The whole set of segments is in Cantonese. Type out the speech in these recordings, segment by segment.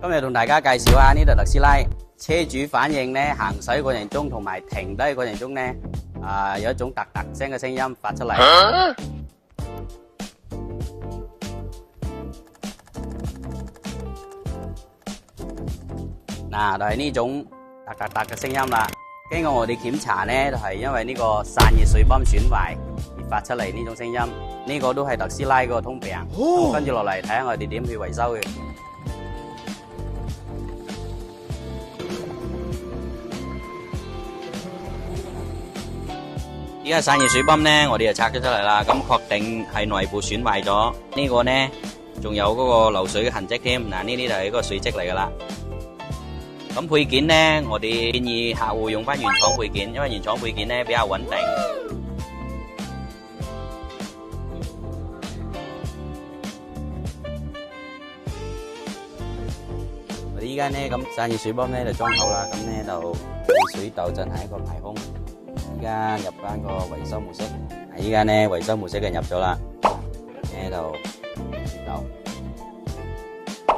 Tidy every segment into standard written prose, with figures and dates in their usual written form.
今日同大家介紹下呢度特斯拉車主反映呢，行駛過程中同埋停低過程中呢，有一種突突聲嘅聲音發出嚟。嗱，就係呢種突突突嘅聲音啦。經過我哋檢查呢，就係因為呢個散熱水泵損壞而發出嚟呢種聲音。呢個都係特斯拉嗰個通病。咁跟住落嚟睇下我哋點去維修嘅。而家散熱水泵呢，我哋就拆咗出嚟啦。咁確定係內部損壞咗。呢個呢，仲有嗰個漏水嘅痕跡添。嗱，呢啲就係一個水漬嚟噶啦。咁配件呢，我哋建議客戶用翻原廠配件，因為原廠配件呢比較穩定。我哋依家呢，咁散熱水泵呢就裝好啦，咁呢就水竇進行一個排空。依家入翻個維修模式，依家呢維修模式就入咗啦，呢度水竇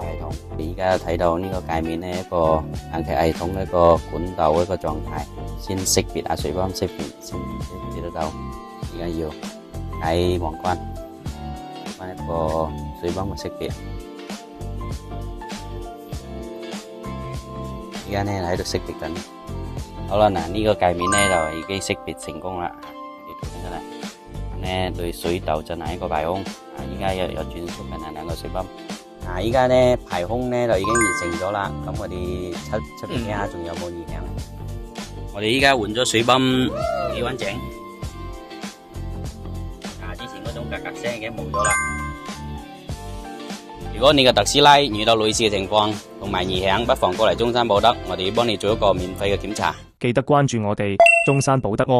系統，你而家睇到呢個界面呢，一個冷氣系統一個管道一個狀態，先識別下水泵識別先識別得到。而家要喺皇冠翻一個水泵嘅識別。而家呢喺度識別緊。好啦，嗱呢個界面呢就已經識別成功啦，你睇得啦。呢對水竇進行一個排空，依家有轉速緊兩個水泵。依家呢排空呢就已經完成咗啦，咁我哋出邊睇下仲有冇異響。我哋依家換咗水泵，幾穩整。之前嗰種格格聲已經冇咗啦。如果你嘅特斯拉遇到類似嘅情況同埋異響，不妨過嚟中山寶德，我哋幫你做一個免費嘅檢查。記得關注我哋中山寶德哦。